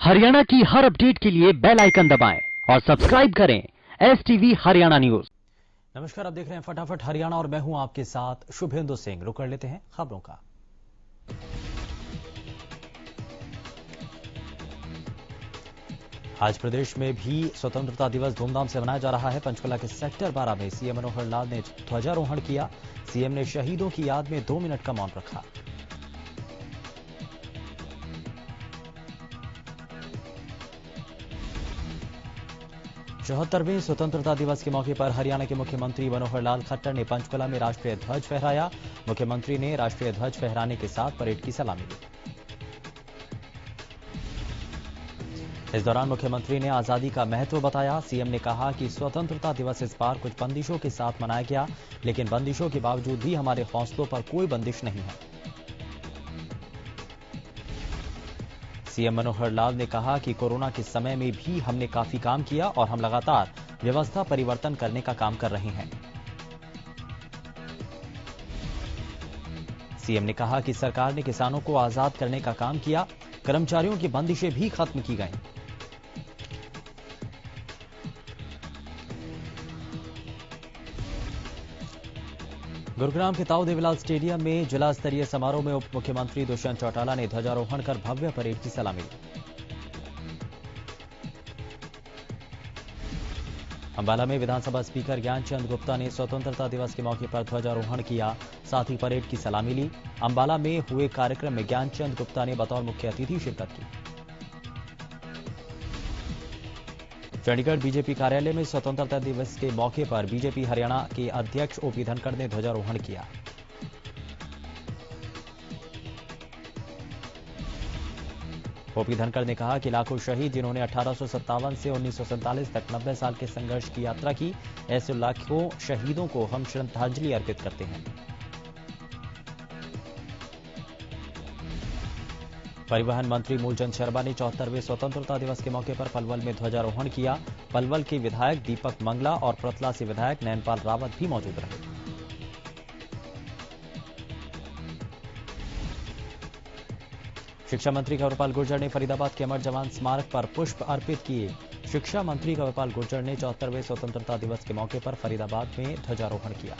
हरियाणा की हर अपडेट के लिए बेल आइकन दबाएं और सब्सक्राइब करें STV हरियाणा न्यूज। नमस्कार, आप देख रहे हैं फटाफट हरियाणा और मैं हूं आपके साथ शुभेंदु सिंह। रुक कर लेते हैं खबरों का। आज प्रदेश में भी स्वतंत्रता दिवस धूमधाम से मनाया जा रहा है। पंचकुला के सेक्टर 12 में सीएम मनोहर लाल ने ध्वजारोहण किया। सीएम ने शहीदों की याद में 2 मिनट का मौन रखा। चौहत्तरवें स्वतंत्रता दिवस के मौके पर हरियाणा के मुख्यमंत्री मनोहर लाल खट्टर ने पंचकुला में राष्ट्रीय ध्वज फहराया। मुख्यमंत्री ने राष्ट्रीय ध्वज फहराने के साथ परेड की सलामी ली। इस दौरान मुख्यमंत्री ने आजादी का महत्व बताया। सीएम ने कहा कि स्वतंत्रता दिवस इस बार कुछ बंदिशों के साथ मनाया गया, लेकिन बंदिशों के बावजूद भी हमारे हौसलों पर कोई बंदिश नहीं है। सीएम मनोहर लाल ने कहा कि कोरोना के समय में भी हमने काफी काम किया और हम लगातार व्यवस्था परिवर्तन करने का काम कर रहे हैं। सीएम ने कहा कि सरकार ने किसानों को आजाद करने का काम किया, कर्मचारियों की बंदिशें भी खत्म की गईं। गुरुग्राम के ताऊ देवीलाल स्टेडियम में जिला स्तरीय समारोह में उप मुख्यमंत्री दुष्यंत चौटाला ने ध्वजारोहण कर भव्य परेड की सलामी ली। अंबाला में विधानसभा स्पीकर ज्ञानचंद गुप्ता ने स्वतंत्रता दिवस के मौके पर ध्वजारोहण किया, साथ ही परेड की सलामी ली। अंबाला में हुए कार्यक्रम में ज्ञानचंद गुप्ता ने बतौर मुख्य अतिथि शिरकत की। चंडीगढ़ बीजेपी कार्यालय में स्वतंत्रता दिवस के मौके पर बीजेपी हरियाणा के अध्यक्ष ओपी धनखड़ ने ध्वजारोहण किया। ओपी धनखड़ ने कहा कि लाखों शहीद जिन्होंने 1857 से 1947 तक 90 साल के संघर्ष की यात्रा की, ऐसे लाखों शहीदों को हम श्रद्धांजलि अर्पित करते हैं। परिवहन मंत्री मूलचंद शर्मा ने 74वें स्वतंत्रता दिवस के मौके पर पलवल में ध्वजारोहण किया। पलवल के विधायक दीपक मंगला और प्रतला से विधायक नैनपाल रावत भी मौजूद रहे। शिक्षा मंत्री कंवरपाल गुर्जर ने फरीदाबाद के अमर जवान स्मारक पर पुष्प अर्पित किए। शिक्षा मंत्री कंवरपाल गुर्जर ने 74वें स्वतंत्रता दिवस के मौके पर फरीदाबाद में ध्वजारोहण किया।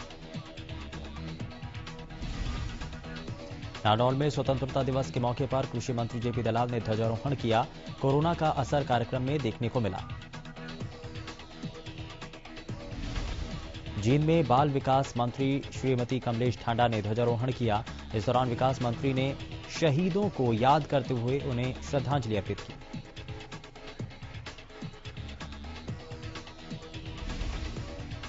नारनौल में स्वतंत्रता दिवस के मौके पर कृषि मंत्री जेपी दलाल ने ध्वजारोहण किया। कोरोना का असर कार्यक्रम में देखने को मिला। जींद में बाल विकास मंत्री श्रीमती कमलेश ठांडा ने ध्वजारोहण किया। इस दौरान विकास मंत्री ने शहीदों को याद करते हुए उन्हें श्रद्धांजलि अर्पित की।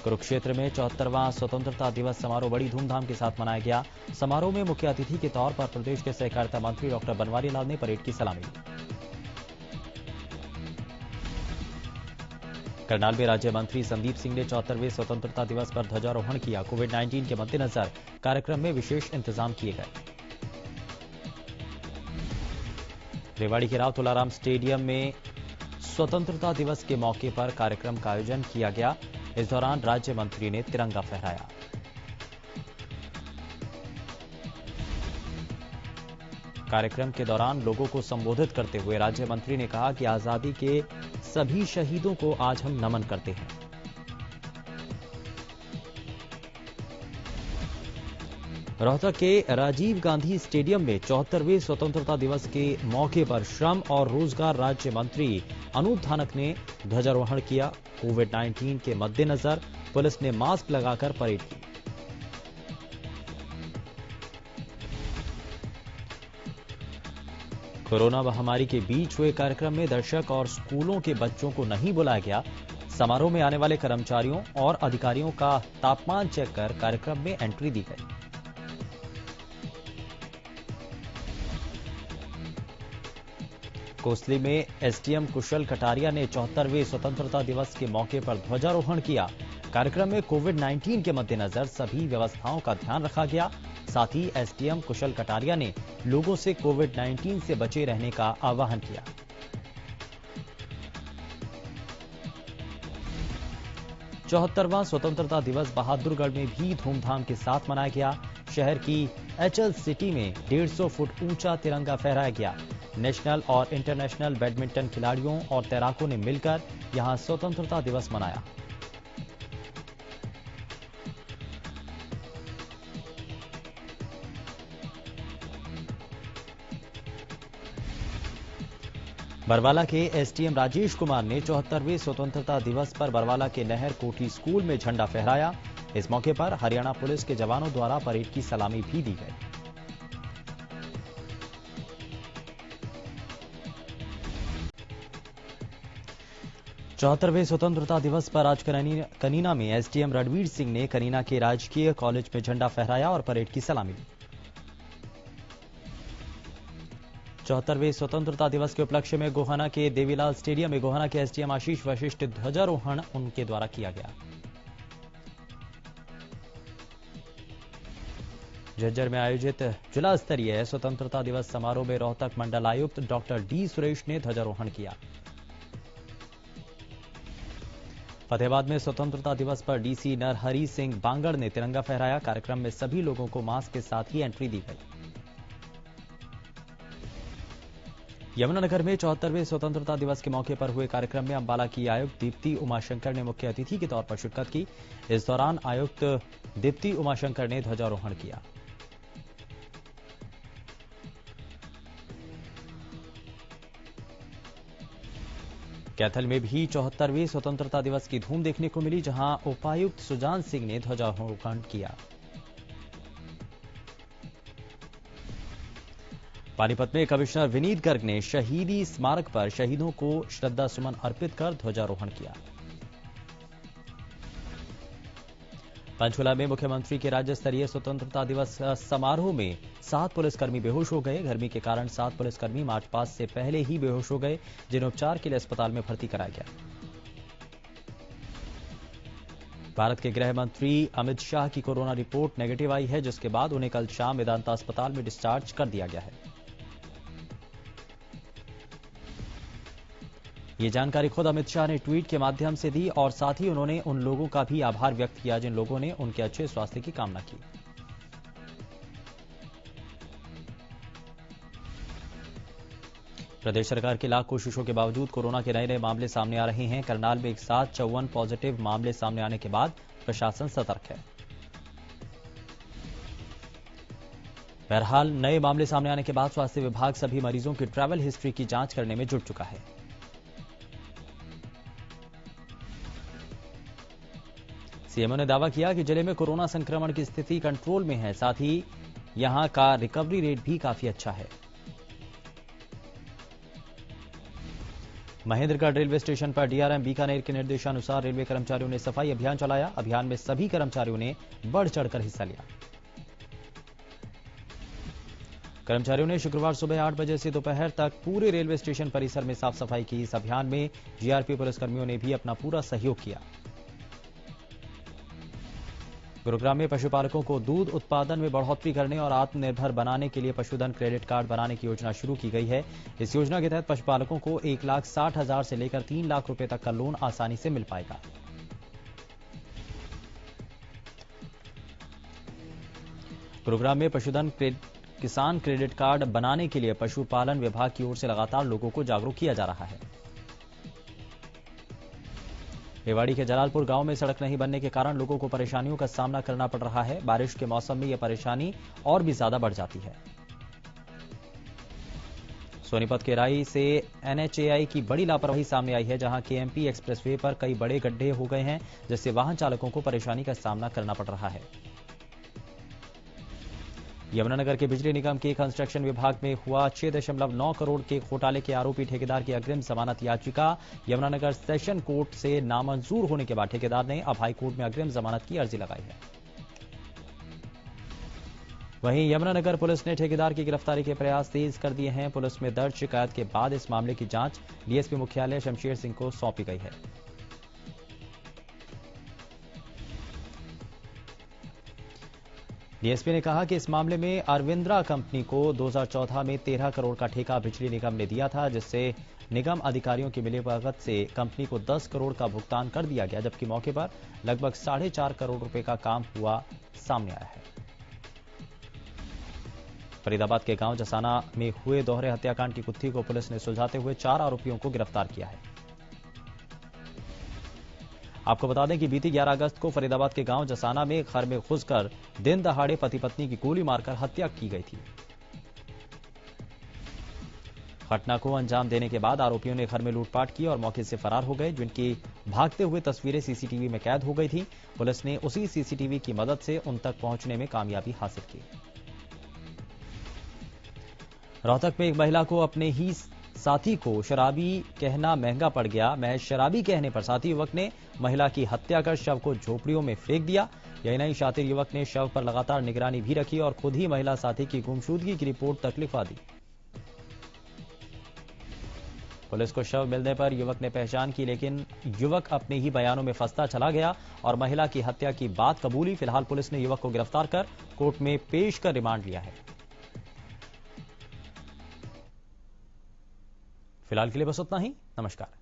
कुरुक्षेत्र में 74वां स्वतंत्रता दिवस समारोह बड़ी धूमधाम के साथ मनाया गया। समारोह में मुख्य अतिथि के तौर पर प्रदेश के सहकारिता मंत्री डॉक्टर बनवारी लाल ने परेड की सलामी ली। करनाल में राज्य मंत्री संदीप सिंह ने 74वें स्वतंत्रता दिवस पर ध्वजारोहण किया। कोविड-19 के मद्देनजर कार्यक्रम में विशेष इंतजाम किए गए। रेवाड़ी के राव तुलाराम स्टेडियम में स्वतंत्रता दिवस के मौके पर कार्यक्रम का आयोजन किया गया। इस दौरान राज्य मंत्री ने तिरंगा फहराया। कार्यक्रम के दौरान लोगों को संबोधित करते हुए राज्य मंत्री ने कहा कि आजादी के सभी शहीदों को आज हम नमन करते हैं। रोहतक के राजीव गांधी स्टेडियम में 74वें स्वतंत्रता दिवस के मौके पर श्रम और रोजगार राज्य मंत्री अनूप धानक ने ध्वजारोहण किया। कोविड-19 के मद्देनजर पुलिस ने मास्क लगाकर परेड की। कोरोना महामारी के बीच हुए कार्यक्रम में दर्शक और स्कूलों के बच्चों को नहीं बुलाया गया। समारोह में आने वाले कर्मचारियों और अधिकारियों का तापमान चेक कर कार्यक्रम में एंट्री दी गई। कोसली में एसडीएम कुशल कटारिया ने 74वें स्वतंत्रता दिवस के मौके पर ध्वजारोहण किया। कार्यक्रम में कोविड-19 के मद्देनजर सभी व्यवस्थाओं का ध्यान रखा गया। साथ ही एसडीएम कुशल कटारिया ने लोगों से कोविड-19 से बचे रहने का आह्वान किया। 74वां स्वतंत्रता दिवस बहादुरगढ़ में भी धूमधाम के साथ मनाया गया। शहर की एचएल सिटी में 150 फुट ऊंचा तिरंगा फहराया गया। नेशनल और इंटरनेशनल बैडमिंटन खिलाड़ियों और तैराकों ने मिलकर यहां स्वतंत्रता दिवस मनाया। बरवाला के एसडीएम राजेश कुमार ने 74वें स्वतंत्रता दिवस पर बरवाला के नहर कोठी स्कूल में झंडा फहराया। इस मौके पर हरियाणा पुलिस के जवानों द्वारा परेड की सलामी भी दी गई। चौहत्तरवें स्वतंत्रता दिवस पर आज कनीना में एसडीएम रणवीर सिंह ने कनीना के राजकीय कॉलेज में झंडा फहराया और परेड की सलामी ली। 74वें स्वतंत्रता दिवस के उपलक्ष्य में गोहाना के देवीलाल स्टेडियम में गोहाना के एसडीएम आशीष वशिष्ठ ध्वजारोहण उनके द्वारा किया गया। झज्जर में आयोजित जिला स्तरीय स्वतंत्रता दिवस समारोह में रोहतक मंडल आयुक्त डॉक्टर डी सुरेश ने ध्वजारोहण किया। फतेहाबाद में स्वतंत्रता दिवस पर डीसी नरहरि सिंह बांगड़ ने तिरंगा फहराया। कार्यक्रम में सभी लोगों को मास्क के साथ ही एंट्री दी गई। यमुनानगर में 74वें स्वतंत्रता दिवस के मौके पर हुए कार्यक्रम में अंबाला की आयुक्त दीप्ति उमाशंकर ने मुख्य अतिथि के तौर पर शिरकत की। इस दौरान आयुक्त दीप्ति उमाशंकर ने ध्वजारोहण किया। कैथल में भी 74वें स्वतंत्रता दिवस की धूम देखने को मिली, जहां उपायुक्त सुजान सिंह ने ध्वजारोहण किया। पानीपत में कमिश्नर विनीत गर्ग ने शहीदी स्मारक पर शहीदों को श्रद्धा सुमन अर्पित कर ध्वजारोहण किया। पंचकुला में मुख्यमंत्री के राज्य स्तरीय स्वतंत्रता दिवस समारोह में 7 पुलिसकर्मी बेहोश हो गए। गर्मी के कारण 7 पुलिसकर्मी मार्च पास्ट से पहले ही बेहोश हो गए, जिन्हें उपचार के लिए अस्पताल में भर्ती कराया गया। भारत के गृह मंत्री अमित शाह की कोरोना रिपोर्ट नेगेटिव आई है, जिसके बाद उन्हें कल शाम मेदांता अस्पताल में डिस्चार्ज कर दिया गया है। ये जानकारी खुद अमित शाह ने ट्वीट के माध्यम से दी और साथ ही उन्होंने उन लोगों का भी आभार व्यक्त किया जिन लोगों ने उनके अच्छे स्वास्थ्य की कामना की। प्रदेश सरकार की लाख कोशिशों के बावजूद कोरोना के नए मामले सामने आ रहे हैं। करनाल में एक साथ 54 पॉजिटिव मामले सामने आने के बाद प्रशासन सतर्क है। बहरहाल नए मामले सामने आने के बाद स्वास्थ्य विभाग सभी मरीजों की ट्रैवल हिस्ट्री की जांच करने में जुट चुका है। सीएमओ ने दावा किया कि जिले में कोरोना संक्रमण की स्थिति कंट्रोल में है, साथ ही यहां का रिकवरी रेट भी काफी अच्छा है। महेंद्रगढ़ रेलवे स्टेशन पर डीआरएम बीकानेर के निर्देशानुसार रेलवे कर्मचारियों ने सफाई अभियान चलाया। अभियान में सभी कर्मचारियों ने बढ़ चढ़कर हिस्सा लिया। कर्मचारियों ने शुक्रवार सुबह 8 बजे से दोपहर तक पूरे रेलवे स्टेशन परिसर में साफ सफाई की। इस अभियान में जीआरपी पुलिसकर्मियों ने भी अपना पूरा सहयोग किया। गुरुग्राम में पशुपालकों को दूध उत्पादन में बढ़ोतरी करने और आत्मनिर्भर बनाने के लिए पशुधन क्रेडिट कार्ड बनाने की योजना शुरू की गई है। इस योजना के तहत पशुपालकों को 1,60,000 से लेकर 3 लाख रुपए तक का लोन आसानी से मिल पाएगा। गुरुग्राम में पशुधन किसान क्रेडिट कार्ड बनाने के लिए पशुपालन विभाग की ओर से लगातार लोगों को जागरूक किया जा रहा है। रेवाड़ी के जलालपुर गांव में सड़क नहीं बनने के कारण लोगों को परेशानियों का सामना करना पड़ रहा है। बारिश के मौसम में यह परेशानी और भी ज्यादा बढ़ जाती है। सोनीपत के राई से एनएचएआई की बड़ी लापरवाही सामने आई है, जहां केएमपी एक्सप्रेसवे पर कई बड़े गड्ढे हो गए हैं, जिससे वाहन चालकों को परेशानी का सामना करना पड़ रहा है। यमुनानगर के बिजली निगम के कंस्ट्रक्शन विभाग में हुआ 6.9 करोड़ के घोटाले के आरोपी ठेकेदार की अग्रिम जमानत याचिका यमुनानगर सेशन कोर्ट से नामंजूर होने के बाद ठेकेदार ने अब हाईकोर्ट में अग्रिम जमानत की अर्जी लगाई है। वहीं यमुनानगर पुलिस ने ठेकेदार की गिरफ्तारी के प्रयास तेज कर दिए हैं। पुलिस में दर्ज शिकायत के बाद इस मामले की जांच डीएसपी मुख्यालय शमशेर सिंह को सौंपी गई है। डीएसपी ने कहा कि इस मामले में अरविंद्रा कंपनी को 2014 में 13 करोड़ का ठेका बिजली निगम ने दिया था, जिससे निगम अधिकारियों की मिलीभगत से कंपनी को 10 करोड़ का भुगतान कर दिया गया, जबकि मौके पर लगभग 4.5 करोड़ रुपए का काम हुआ सामने आया है। फरीदाबाद के गांव जसाना में हुए दोहरे हत्याकांड की गुत्थी को पुलिस ने सुलझाते हुए 4 आरोपियों को गिरफ्तार किया है। आपको बता दें कि बीती 11 अगस्त को फरीदाबाद के गांव जसाना में घर में घुसकर दिन दहाड़े पति पत्नी की गोली मारकर हत्या की गई थी। घटना को अंजाम देने के बाद आरोपियों ने घर में लूटपाट की और मौके से फरार हो गए, जिनकी भागते हुए तस्वीरें सीसीटीवी में कैद हो गई थी। पुलिस ने उसी सीसीटीवी की मदद से उन तक पहुंचने में कामयाबी हासिल की। रोहतक में एक महिला को अपने ही साथी को शराबी कहना महंगा पड़ गया। महज शराबी कहने पर साथी युवक ने महिला की हत्या कर शव को झोपड़ियों में फेंक दिया। यही नहीं, शातिर युवक ने शव पर लगातार निगरानी भी रखी और खुद ही महिला साथी की गुमशुदगी की रिपोर्ट तक लिखवा दी। पुलिस को शव मिलने पर युवक ने पहचान की, लेकिन युवक अपने ही बयानों में फंसता चला गया और महिला की हत्या की बात कबूली। फिलहाल पुलिस ने युवक को गिरफ्तार कर कोर्ट में पेश कर रिमांड लिया है। फिलहाल के लिए बस उतना ही। नमस्कार।